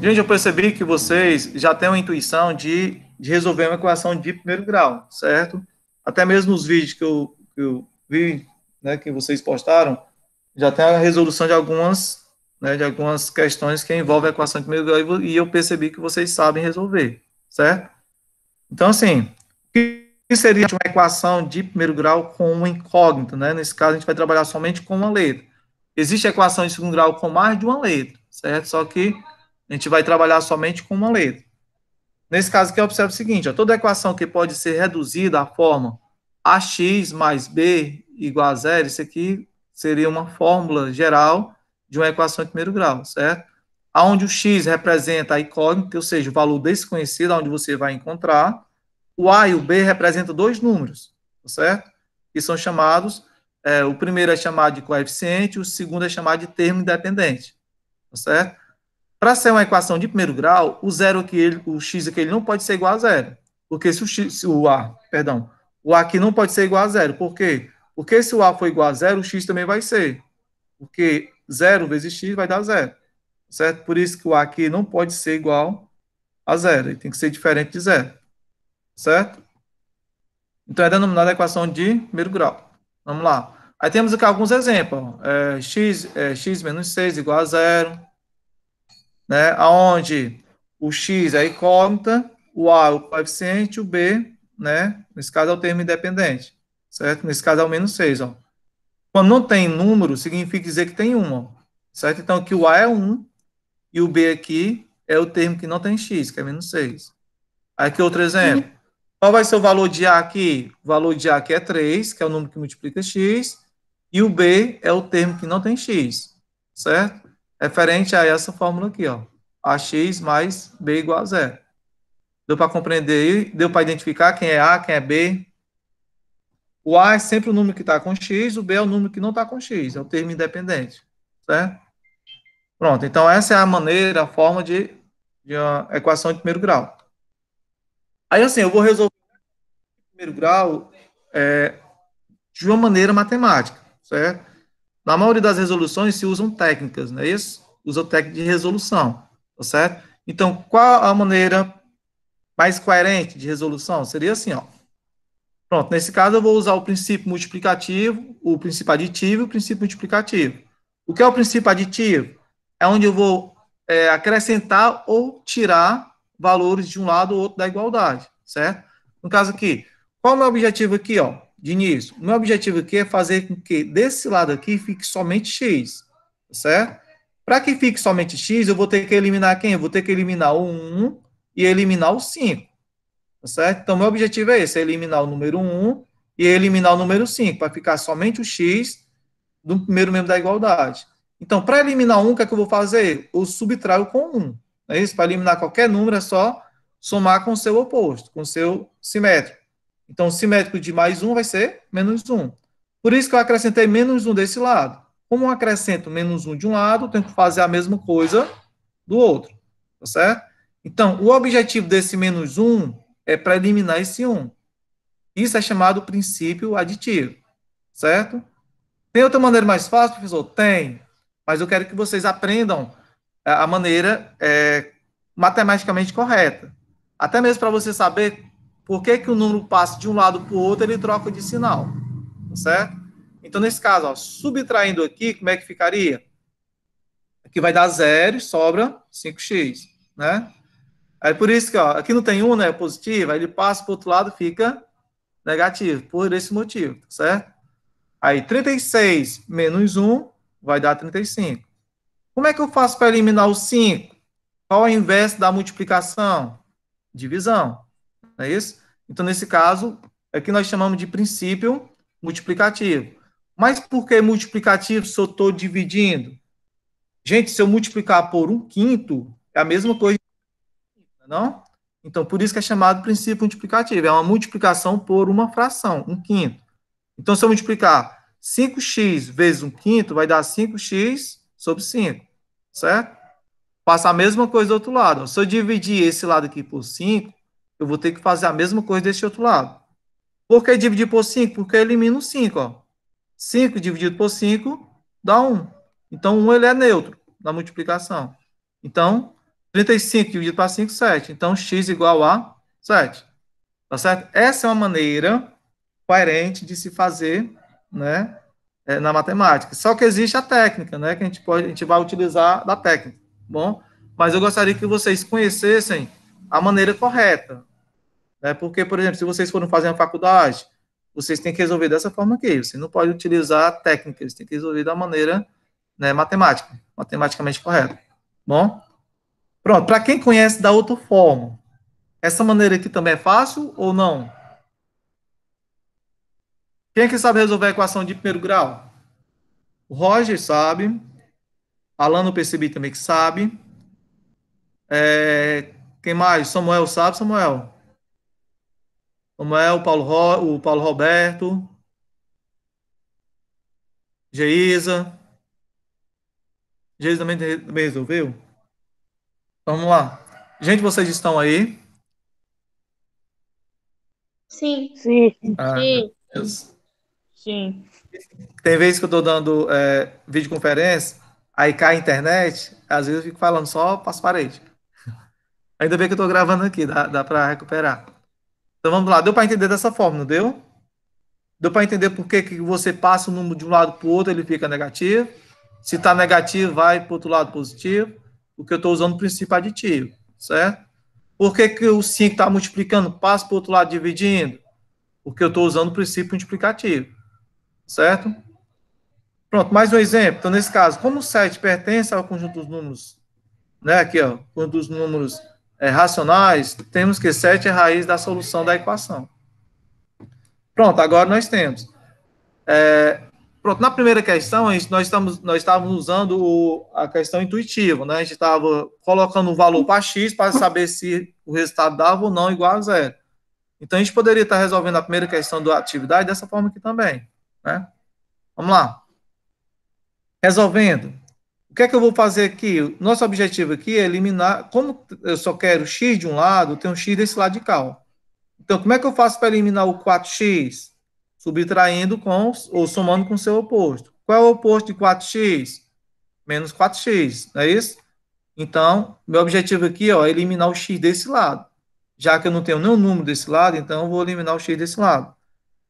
Gente, eu percebi que vocês já têm uma intuição de resolver uma equação de primeiro grau, certo? Até mesmo nos vídeos que eu vi, né, que vocês postaram, já tem a resolução de algumas questões que envolvem a equação de primeiro grau e eu percebi que vocês sabem resolver, certo? Então, assim, o que seria uma equação de primeiro grau com uma incógnita, né? Nesse caso, a gente vai trabalhar somente com uma letra. Existe equação de segundo grau com mais de uma letra, certo? Só que a gente vai trabalhar somente com uma letra. Nesse caso aqui, observe o seguinte, ó, toda equação que pode ser reduzida à forma ax mais b igual a zero, isso aqui seria uma fórmula geral de uma equação de primeiro grau, certo? Onde o x representa a incógnita, ou seja, o valor desconhecido, onde você vai encontrar. O a e o b representam dois números, certo? Que são chamados, o primeiro é chamado de coeficiente, o segundo é chamado de termo independente, certo? Para ser uma equação de primeiro grau, o zero aqui, o x aqui, ele não pode ser igual a zero. Porque o a aqui não pode ser igual a zero. Por quê? Porque se o a for igual a zero, o x também vai ser. Porque zero vezes x vai dar zero. Certo? Por isso que o a aqui não pode ser igual a zero. Ele tem que ser diferente de zero. Certo? Então é denominada a equação de primeiro grau. Vamos lá. Aí temos aqui alguns exemplos. X menos 6 igual a zero, né? Onde o x é a incógnita, o a é o coeficiente, o b, né? Nesse caso é o termo independente, certo? Nesse caso é o menos 6, ó. Quando não tem número, significa dizer que tem 1, ó, certo? Então aqui o a é 1 e o b aqui é o termo que não tem x, que é menos 6. Aqui outro exemplo. Qual vai ser o valor de a aqui? O valor de a aqui é 3, que é o número que multiplica x, e o b é o termo que não tem x, certo? Referente a essa fórmula aqui, ó. Ax mais b igual a zero. Deu para compreender aí? Deu para identificar quem é A, quem é B? O A é sempre o número que está com X, o B é o número que não está com X, é o termo independente, certo? Pronto, então essa é a maneira, a forma de uma equação de primeiro grau. Aí assim, eu vou resolver o primeiro grau de uma maneira matemática, certo? Na maioria das resoluções se usam técnicas, não é isso? Usa técnica de resolução, tá certo? Então, qual a maneira mais coerente de resolução? Seria assim, ó. Pronto, nesse caso eu vou usar o princípio multiplicativo, o princípio aditivo e o princípio multiplicativo. O que é o princípio aditivo? É onde eu vou acrescentar ou tirar valores de um lado ou outro da igualdade, certo? No caso aqui, qual é o meu objetivo aqui, ó, de início? O meu objetivo aqui é fazer com que desse lado aqui fique somente x, certo? Para que fique somente x, eu vou ter que eliminar quem? Eu vou ter que eliminar o 1 e eliminar o 5. Certo? Então, meu objetivo é esse, é eliminar o número 1 e eliminar o número 5, para ficar somente o x do primeiro membro da igualdade. Então, para eliminar 1, o que é que eu vou fazer? Eu subtraio com 1. É isso? Para eliminar qualquer número, é só somar com o seu oposto, com o seu simétrico. Então, o simétrico de mais 1 vai ser menos 1. Por isso que eu acrescentei menos 1 desse lado. Como eu acrescento menos 1 de um lado, eu tenho que fazer a mesma coisa do outro. Tá certo? Então, o objetivo desse menos 1 é para eliminar esse 1. Isso é chamado princípio aditivo, certo? Tem outra maneira mais fácil, professor? Tem, mas eu quero que vocês aprendam a maneira matematicamente correta. Até mesmo para você saber por que, que o número passa de um lado para o outro, ele troca de sinal, certo? Então, nesse caso, ó, subtraindo aqui, como é que ficaria? Aqui vai dar 0 e sobra 5x, né? Aí por isso que, ó, aqui não tem 1, né, positivo, aí ele passa para o outro lado, fica negativo, por esse motivo, certo? Aí 36 menos 1 vai dar 35. Como é que eu faço para eliminar o 5? Qual é o inverso da multiplicação? Divisão, não é isso? Então, nesse caso, aqui nós chamamos de princípio multiplicativo. Mas por que multiplicativo se eu estou dividindo? Gente, se eu multiplicar por 1/5, é a mesma coisa, não? Então, por isso que é chamado princípio multiplicativo. É uma multiplicação por uma fração, 1/5. Então, se eu multiplicar 5x vezes 1/5, vai dar 5x sobre 5, certo? Passa a mesma coisa do outro lado. Se eu dividir esse lado aqui por 5, eu vou ter que fazer a mesma coisa desse outro lado. Por que dividir por 5? Porque eu elimino 5, ó. 5 dividido por 5 dá 1. Então, 1 ele é neutro na multiplicação. Então, 35 dividido para 5, 7. Então, x igual a 7. Tá certo? Essa é uma maneira coerente de se fazer, né, na matemática. Só que existe a técnica, né, que a gente vai utilizar da técnica, bom? Mas eu gostaria que vocês conhecessem a maneira correta, né? Porque, por exemplo, se vocês forem fazer uma faculdade, vocês têm que resolver dessa forma aqui. Você não pode utilizar a técnica, você tem que resolver da maneira, né, matemática, matematicamente correta. Bom? Pronto. Para quem conhece da outra forma, essa maneira aqui também é fácil ou não? Quem é que sabe resolver a equação de primeiro grau? O Roger sabe. Alan, eu percebi também que sabe. Quem mais? Samuel sabe, Samuel? Samuel, o Paulo Roberto, Geisa. Geisa também resolveu? Então, vamos lá. Gente, vocês estão aí? Sim. Sim, Ah, Sim. Deus. sim. Tem vezes que eu estou dando videoconferência, aí cai a internet, às vezes eu fico falando só para as paredes. Ainda bem que eu estou gravando aqui, dá para recuperar. Então vamos lá, deu para entender dessa forma, não deu? Deu para entender por que, que você passa o número de um lado para o outro, ele fica negativo. Se está negativo, vai para o outro lado positivo, porque eu estou usando o princípio aditivo, certo? Por que, que o 5 está multiplicando, passa para o outro lado dividindo? Porque eu estou usando o princípio multiplicativo, certo? Pronto, mais um exemplo. Então, nesse caso, como o 7 pertence ao conjunto dos números, né, aqui, ó, conjunto dos números racionais, temos que 7 é a raiz da solução da equação. Pronto, agora nós temos. Pronto, na primeira questão, nós estávamos usando a questão intuitiva, né? A gente estava colocando um valor para x para saber se o resultado dava ou não igual a zero. Então, a gente poderia estar resolvendo a primeira questão da atividade dessa forma aqui também, né? Vamos lá. Resolvendo. O que é que eu vou fazer aqui? Nosso objetivo aqui é eliminar, como eu só quero x de um lado, eu tenho x desse lado de cá, ó. Então, como é que eu faço para eliminar o 4x? Subtraindo com, ou somando com o seu oposto. Qual é o oposto de 4x? Menos 4x, não é isso? Então, meu objetivo aqui ó, é eliminar o x desse lado. Já que eu não tenho nenhum número desse lado, então eu vou eliminar o x desse lado.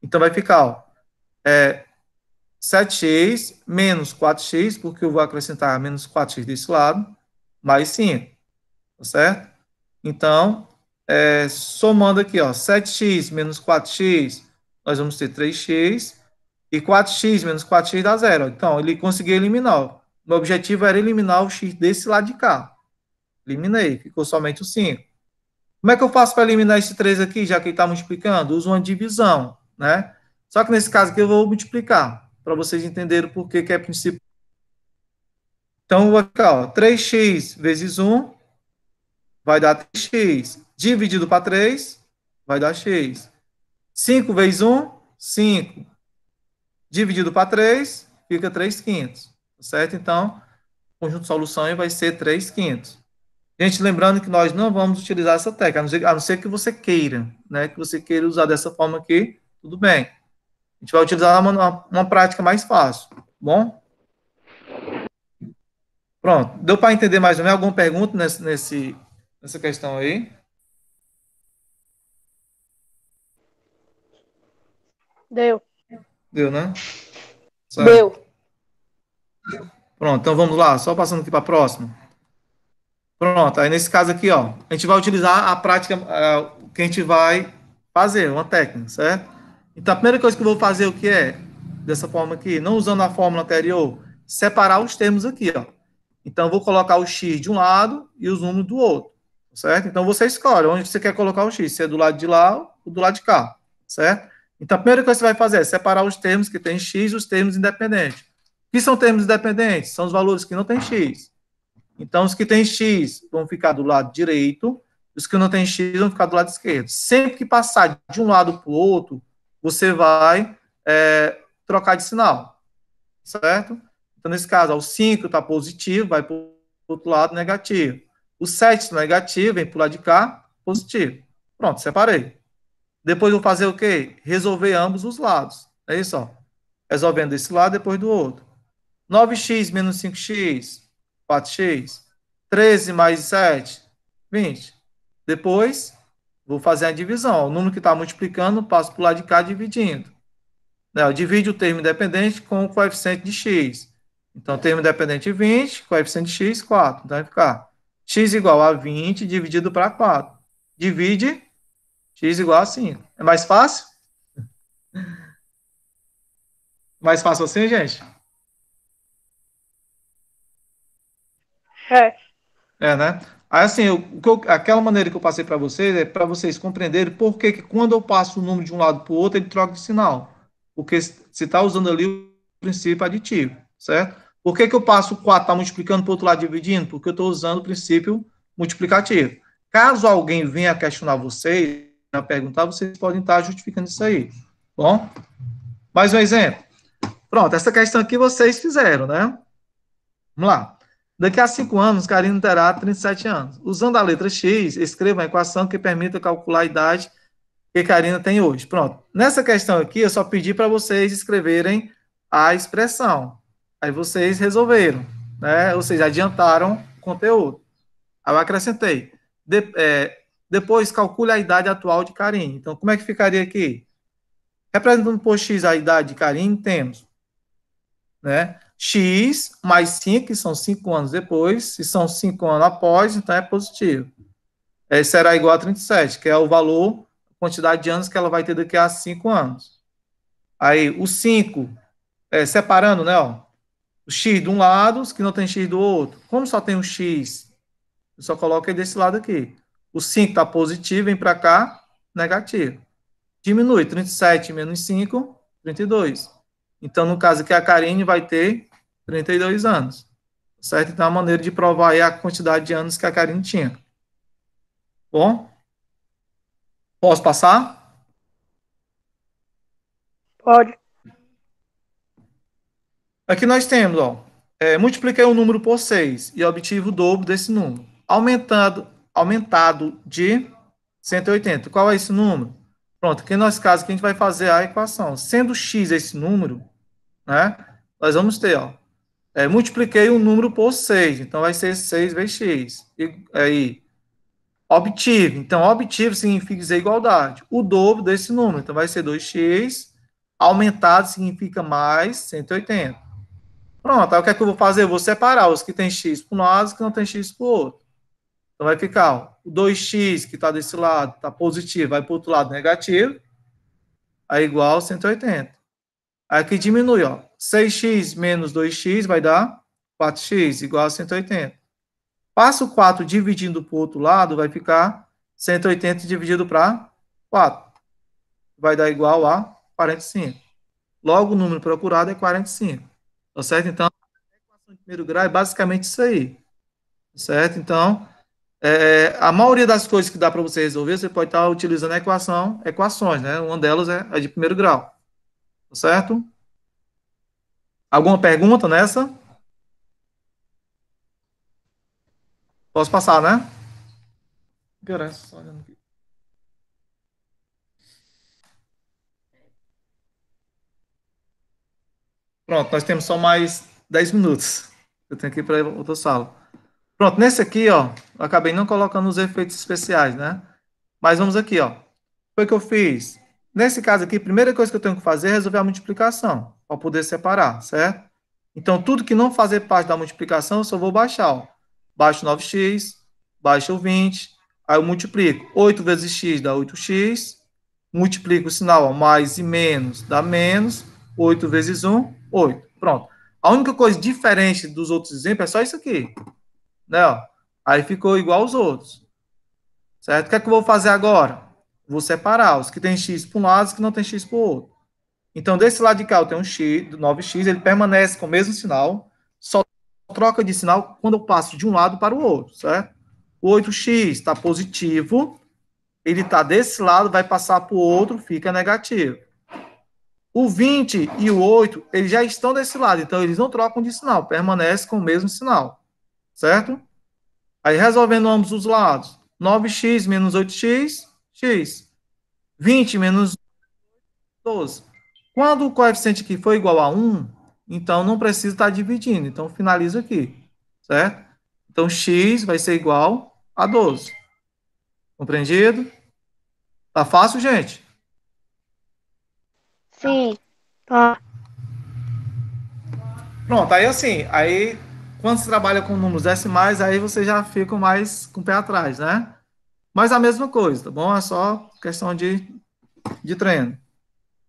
Então, vai ficar, ó, 7x menos 4x, porque eu vou acrescentar menos 4x desse lado, mais 5, tá certo? Então, somando aqui, ó, 7x menos 4x, nós vamos ter 3x, e 4x menos 4x dá zero. Então, ele conseguiu eliminar. Ó. O meu objetivo era eliminar o x desse lado de cá. Eliminei, ficou somente o 5. Como é que eu faço para eliminar esse 3 aqui, já que ele está multiplicando? Uso uma divisão, né? Só que nesse caso aqui eu vou multiplicar, para vocês entenderem por que é princípio. Então, vou ficar, ó, 3x vezes 1 vai dar 3x. Dividido para 3, vai dar x. 5 vezes 1, 5. Dividido para 3, fica 3 quintos. Certo? Então, o conjunto de soluções vai ser 3 quintos. Gente, lembrando que nós não vamos utilizar essa técnica, a não ser que você queira, né? Que você queira usar dessa forma aqui, tudo bem. A gente vai utilizar uma prática mais fácil, bom? Pronto. Deu para entender mais ou menos? Alguma pergunta nessa questão aí? Deu. Deu, né? Certo. Deu. Pronto, então vamos lá, só passando aqui para a próxima. Pronto, aí nesse caso aqui, ó, a gente vai utilizar a prática que a gente vai fazer, uma técnica, certo? Então a primeira coisa que eu vou fazer o que é? Dessa forma aqui, não usando a fórmula anterior, separar os termos aqui, ó. Então eu vou colocar o x de um lado e os números do outro, certo? Então você escolhe onde você quer colocar o x, se é do lado de lá ou do lado de cá, certo? Então a primeira coisa que você vai fazer é separar os termos que tem x e os termos independentes. O que são termos independentes? São os valores que não tem x. Então, os que têm X vão ficar do lado direito, os que não têm X vão ficar do lado esquerdo. Sempre que passar de um lado para o outro, você vai trocar de sinal, certo? Então, nesse caso, ó, o 5 está positivo, vai para o outro lado negativo. O 7 está negativo, vem para o lado de cá, positivo. Pronto, separei. Depois eu vou fazer o quê? Resolver ambos os lados. É isso, ó. Resolvendo desse lado, depois do outro. 9x menos 5x, 4x. 13 mais 7, 20. Depois, vou fazer a divisão. O número que está multiplicando, passo para o lado de cá dividindo. Né? Divide o termo independente com o coeficiente de x. Então, termo independente 20, coeficiente de x 4. Então, vai ficar x igual a 20 dividido para 4. Divide x igual a 5. É mais fácil? Mais fácil assim, gente? É. Né? Aí, assim, aquela maneira que eu passei para vocês é para vocês compreenderem por que quando eu passo o número de um lado para o outro, ele troca de sinal. Porque você está usando ali o princípio aditivo, certo? Por que eu passo o 4, está multiplicando para o outro lado dividindo? Porque eu estou usando o princípio multiplicativo. Caso alguém venha questionar vocês, perguntar, vocês podem estar justificando isso aí. Bom, mais um exemplo. Pronto, essa questão aqui vocês fizeram, né? Vamos lá. Daqui a 5 anos, Karina terá 37 anos. Usando a letra X, escreva uma equação que permita calcular a idade que Karina tem hoje. Pronto. Nessa questão aqui, eu só pedi para vocês escreverem a expressão. Aí vocês resolveram, né? Ou seja, adiantaram o conteúdo. Aí eu acrescentei. Depois, calcule a idade atual de Karine. Então, como é que ficaria aqui? Representando por X a idade de Karine, temos, né? X mais 5, que são 5 anos depois. Se são 5 anos após, então é positivo. Será igual a 37, que é o valor, a quantidade de anos que ela vai ter daqui a 5 anos. Aí, o 5, separando, né? Ó, o X de um lado, os que não tem X do outro. Como só tem o X, eu só coloco ele desse lado aqui. O 5 está positivo, vem para cá, negativo. Diminui, 37 menos 5, 32. Então, no caso aqui, a Karine vai ter 32 anos. Certo? Então, é uma maneira de provar aí a quantidade de anos que a Karine tinha. Bom? Posso passar? Pode. Aqui nós temos, ó, multipliquei o número por 6 e obtive o dobro desse número. Aumentado de 180. Qual é esse número? Pronto, aqui no nosso caso, aqui a gente vai fazer a equação. Sendo x esse número, né, nós vamos ter, ó, multipliquei o número por 6, então vai ser 6 vezes x. E aí, obtive. Então, obtive significa dizer igualdade. O dobro desse número, então vai ser 2x. Aumentado significa mais 180. Pronto, aí o que é que eu vou fazer? Eu vou separar os que tem x para um lado e os que não tem x para o outro. Então vai ficar, ó, o 2x que está desse lado está positivo, vai para o outro lado negativo, é igual a 180. Aí aqui diminui, ó, 6x menos 2x vai dar 4x, igual a 180. Passa o 4 dividindo para o outro lado, vai ficar 180 dividido para 4. Vai dar igual a 45. Logo, o número procurado é 45. Tá certo? Então, a equação de primeiro grau é basicamente isso aí. Tá certo? Então, a maioria das coisas que dá para você resolver, você pode estar utilizando equações, né? Uma delas é a de primeiro grau. Tá certo? Alguma pergunta nessa? Posso passar, né? Pronto, nós temos só mais 10 minutos. Eu tenho que ir para outra sala. Pronto, nesse aqui, ó, eu acabei não colocando os efeitos especiais, né? Mas vamos aqui, ó. Foi o que eu fiz. Nesse caso aqui, a primeira coisa que eu tenho que fazer é resolver a multiplicação, para poder separar, certo? Então, tudo que não fazer parte da multiplicação, eu só vou baixar, ó. Baixo 9x, baixo o 20, aí eu multiplico. 8 vezes x dá 8x, multiplico o sinal, ó, mais e menos dá menos, 8 vezes 1, 8. Pronto. A única coisa diferente dos outros exemplos é só isso aqui, né? Ó. Aí ficou igual aos outros. Certo? O que é que eu vou fazer agora? Vou separar os que tem x para um lado e os que não tem x para o outro. Então, desse lado de cá eu tenho um x, 9x, ele permanece com o mesmo sinal, só troca de sinal quando eu passo de um lado para o outro, certo? O 8x está positivo, ele está desse lado, vai passar para o outro, fica negativo. O 20 e o 8, eles já estão desse lado, então eles não trocam de sinal, permanecem com o mesmo sinal, certo? Aí, resolvendo ambos os lados, 9x menos 8x, x. 20 menos 12. Quando o coeficiente aqui for igual a 1, então não precisa estar dividindo. Então, finaliza aqui, certo? Então, x vai ser igual a 12. Compreendido? Tá fácil, gente? Sim. Tá. Pronto, aí assim, aí quando você trabalha com números decimais, aí você já fica mais com o pé atrás, né? Mas a mesma coisa, tá bom? É só questão de treino.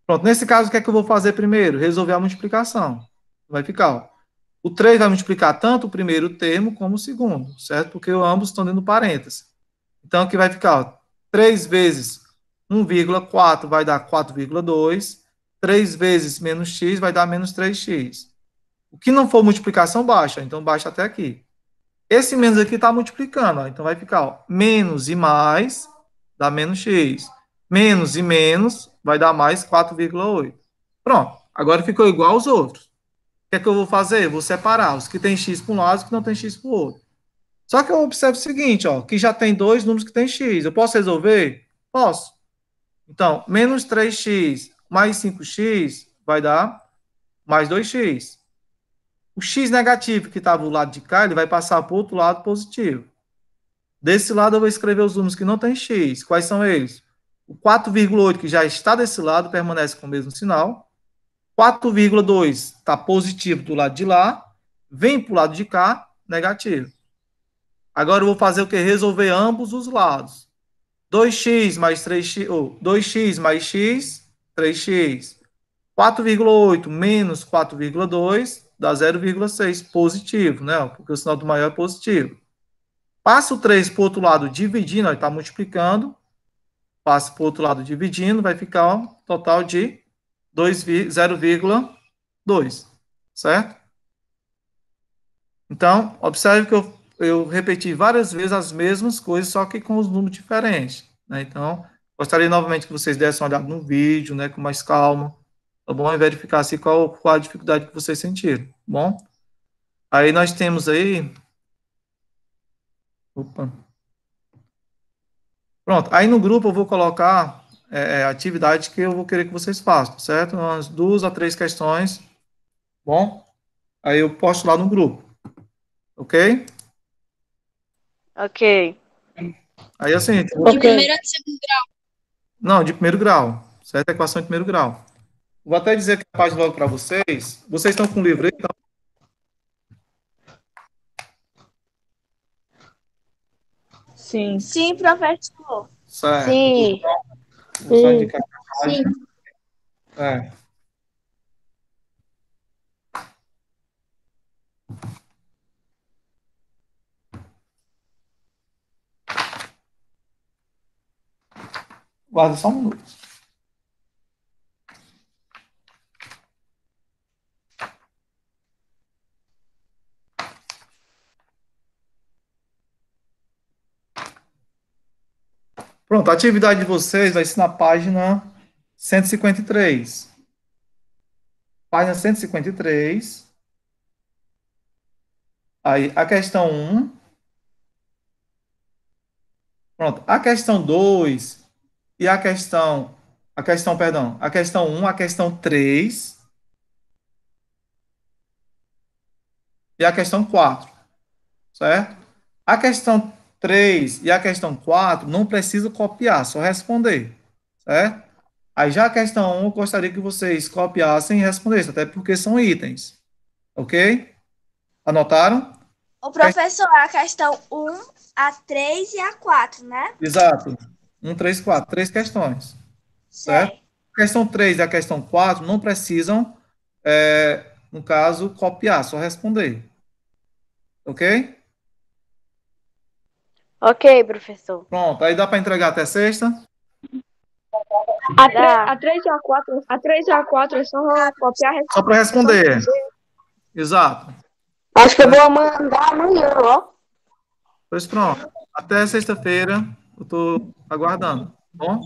Pronto, nesse caso, o que é que eu vou fazer primeiro? Resolver a multiplicação. Vai ficar, ó. O 3 vai multiplicar tanto o primeiro termo como o segundo, certo? Porque ambos estão dentro do parênteses. Então, aqui vai ficar, ó, 3 vezes 1,4 vai dar 4,2. 3 vezes menos x vai dar menos 3x. O que não for multiplicação, baixa. Então, baixa até aqui. Esse menos aqui está multiplicando. Ó. Então, vai ficar ó, menos e mais dá menos x. Menos e menos vai dar mais 4,8. Pronto. Agora ficou igual aos outros. O que é que eu vou fazer? Vou separar os que tem x para um lado e os que não tem x para o outro. Só que eu observo o seguinte, ó, que já tem dois números que tem x. Eu posso resolver? Posso. Então, menos 3x mais 5x vai dar mais 2x. O x negativo que estava do lado de cá, ele vai passar para o outro lado positivo. Desse lado, eu vou escrever os números que não têm x. Quais são eles? O 4,8, que já está desse lado, permanece com o mesmo sinal. 4,2 está positivo do lado de lá. Vem para o lado de cá, negativo. Agora eu vou fazer o que? Resolver ambos os lados. 2x mais 3x, ou 2x mais x, 3x. 4,8 menos 4,2 dá 0,6 positivo, né? Porque o sinal do maior é positivo. Passa o 3 para o outro lado dividindo, está multiplicando. Passa para o outro lado dividindo, vai ficar um total de 0,2, certo? Então, observe que eu repeti várias vezes as mesmas coisas, só que com os números diferentes. Né? Então, gostaria novamente que vocês dessem uma olhada no vídeo, né, com mais calma, tá bom? E verificar assim, qual a dificuldade que vocês sentiram, tá bom? Aí nós temos aí... Opa. Pronto, aí no grupo eu vou colocar atividades que eu vou querer que vocês façam, certo? Umas 2 a 3 questões, bom? Aí eu posto lá no grupo, ok? Ok. Aí assim, De primeiro a segundo. não, de primeiro grau, certo? Equação de primeiro grau. Vou até dizer aqui a página logo para vocês. Vocês estão com o livro aí? Então, Sim. Sim, professor. certo. Sim. Vou só indicar aqui a Sim. página. É. Guarda só um minuto. Pronto, a atividade de vocês vai ser na página 153. Página 153. Aí, a questão 1. Pronto, a questão 2 e a questão 1, a questão 3 e a questão 4, certo? A questão 3 e a questão 4 não precisa copiar, só responder, certo? Aí já a questão 1, eu gostaria que vocês copiassem e respondessem, até porque são itens, ok? Anotaram? O professor, a questão 1, a 3 e a 4, né? Exato. 1, 3, 4. 3 questões, certo? Certo. A questão 3 e a questão 4 não precisam, no caso, copiar, só responder. Ok? Ok, professor. Pronto. Aí dá para entregar até sexta? Dá. A 3 e a 4 é só copiar a Só para responder. Exato. Acho que eu vou mandar amanhã, ó. Pois pronto. Até sexta-feira. Eu estou aguardando. Tá bom?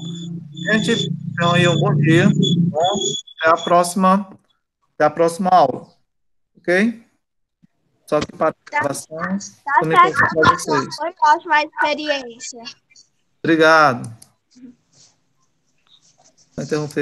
Gente, então aí um bom dia. Tá bom? Até a próxima aula. Ok? Só que para a gravação, Tá também certo, para professor. vocês. Foi ótima a experiência. Obrigado. Vou interromper